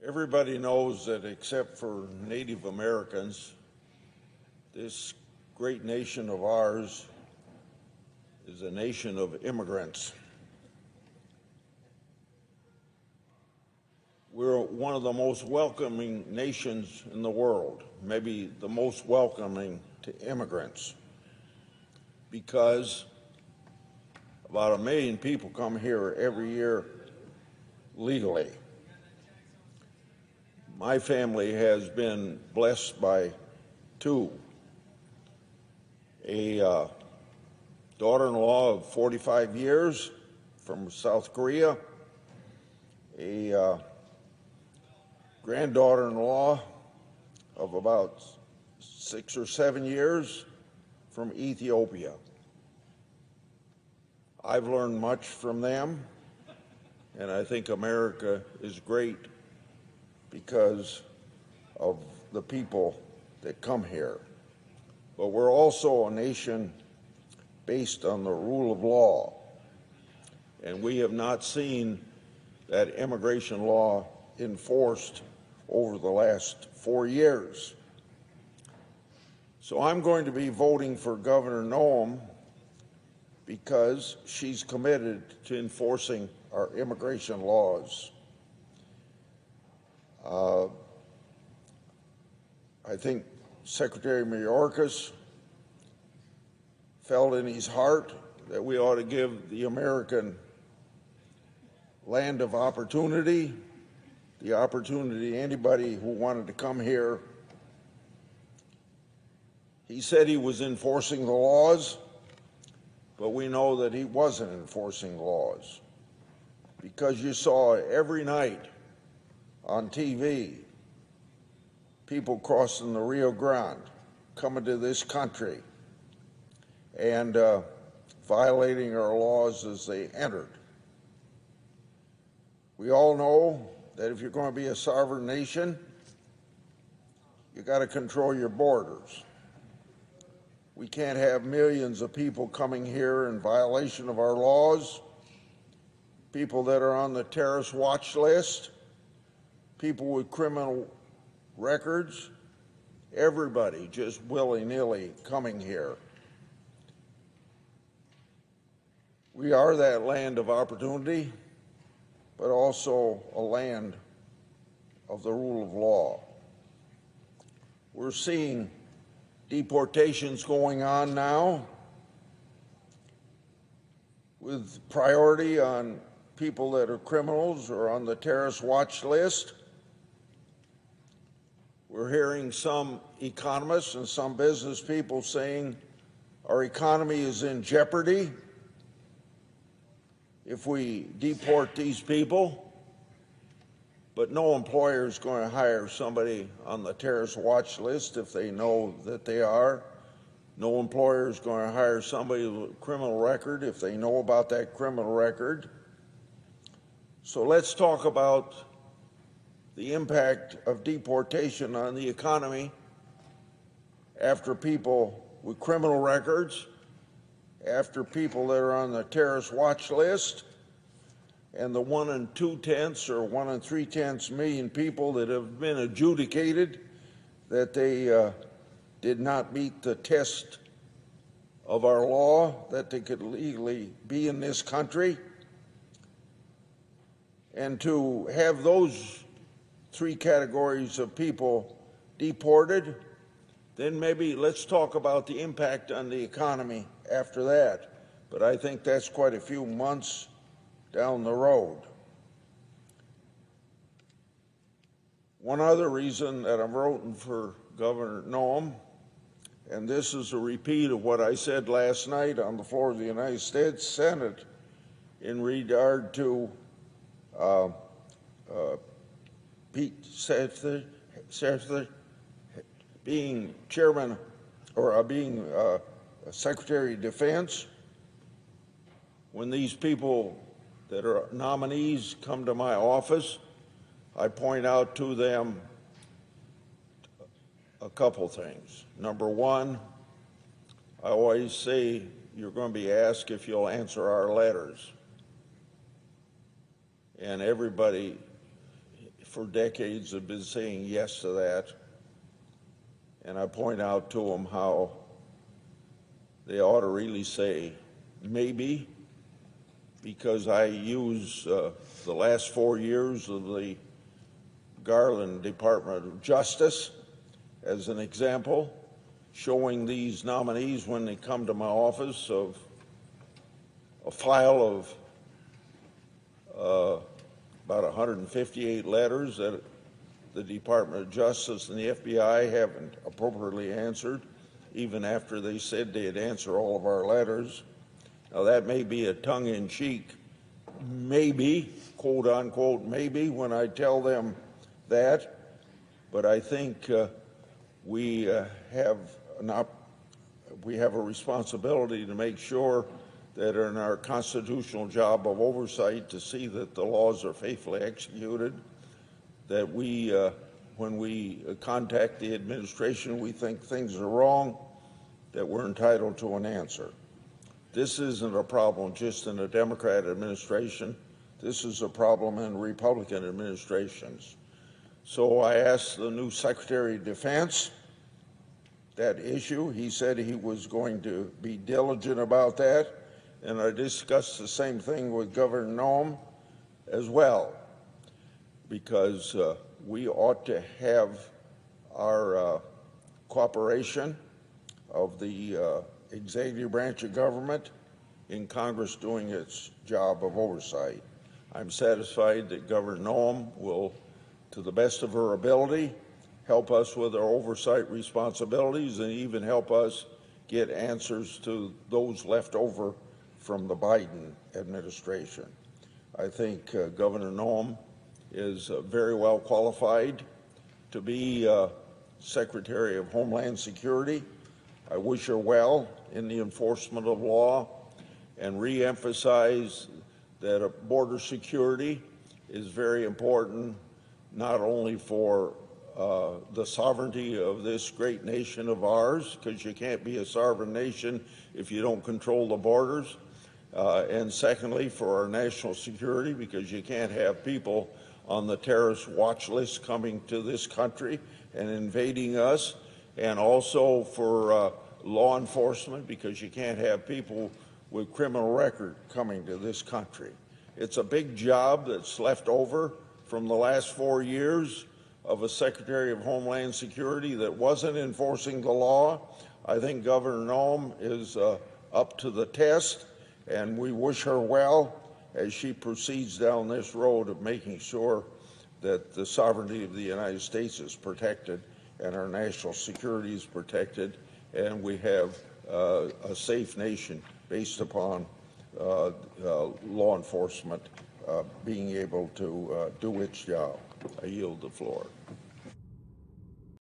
Everybody knows that except for Native Americans, this great nation of ours is a nation of immigrants. We're one of the most welcoming nations in the world, maybe the most welcoming to immigrants, because about 1 million people come here every year legally. My family has been blessed by two: a daughter-in-law of 45 years from South Korea, a granddaughter-in-law of about 6 or 7 years from Ethiopia. I've learned much from them, and I think America is great because of the people that come here. But we're also a nation based on the rule of law, and we have not seen that immigration law enforced over the last 4 years. So I'm going to be voting for Governor Noem because she's committed to enforcing our immigration laws. I think Secretary Mayorkas felt in his heart that we ought to give the American land of opportunity, the opportunity to anybody who wanted to come here. He said he was enforcing the laws, but we know that he wasn't enforcing laws, because you saw every night on TV people crossing the Rio Grande, coming to this country and violating our laws as they entered. We all know that if you're going to be a sovereign nation, you got to control your borders. We can't have millions of people coming here in violation of our laws, people that are on the terrorist watch list, people with criminal records, everybody just willy-nilly coming here. We are that land of opportunity, but also a land of the rule of law. We're seeing deportations going on now with priority on people that are criminals or on the terrorist watch list. We're hearing some economists and some business people saying our economy is in jeopardy if we deport these people, but no employer is going to hire somebody on the terrorist watch list if they know that they are. No employer is going to hire somebody with a criminal record if they know about that criminal record. So let's talk about the impact of deportation on the economy after people with criminal records, after people that are on the terrorist watch list, and the 1 2/10 or 1 3/10 million people that have been adjudicated that they did not meet the test of our law that they could legally be in this country. And to have those 3 categories of people deported, then maybe let's talk about the impact on the economy after that. But I think that's quite a few months down the road. One other reason that I'm voting for Governor Noem, and this is a repeat of what I said last night on the floor of the United States Senate in regard to Pete Sethler being chairman or being Secretary of Defense. When these people that are nominees come to my office, I point out to them a couple things. Number one, I always say you're going to be asked if you'll answer our letters. And everybody for decades have been saying yes to that. And I point out to them how they ought to really say maybe, because I use the last 4 years of the Garland Department of Justice as an example, showing these nominees when they come to my office of a file of about 158 letters that the Department of Justice and the FBI haven't appropriately answered, even after they said they'd answer all of our letters. Now, that may be a tongue-in-cheek maybe, quote unquote, maybe, when I tell them that, but I think we have a responsibility to make sure that in our constitutional job of oversight to see that the laws are faithfully executed, that we, when we contact the administration, we think things are wrong, that we're entitled to an answer. This isn't a problem just in a Democrat administration. This is a problem in Republican administrations. So I asked the new Secretary of Defense that issue. He said he was going to be diligent about that, and I discussed the same thing with Governor Noem as well, because we ought to have our cooperation of the executive branch of government in Congress doing its job of oversight. I'm satisfied that Governor Noem will, to the best of her ability, help us with our oversight responsibilities and even help us get answers to those left over from the Biden administration. I think Governor Noem is very well qualified to be Secretary of Homeland Security. I wish her well in the enforcement of law and re-emphasize that border security is very important, not only for the sovereignty of this great nation of ours, because you can't be a sovereign nation if you don't control the borders, and secondly, for our national security, because you can't have people on the terrorist watch list coming to this country and invading us, and also for law enforcement, because you can't have people with criminal record coming to this country. It's a big job that's left over from the last 4 years of a Secretary of Homeland Security that wasn't enforcing the law. I think Governor Noem is up to the test, and we wish her well as she proceeds down this road of making sure that the sovereignty of the United States is protected and our national security is protected, and we have a safe nation based upon law enforcement being able to do its job. I yield the floor.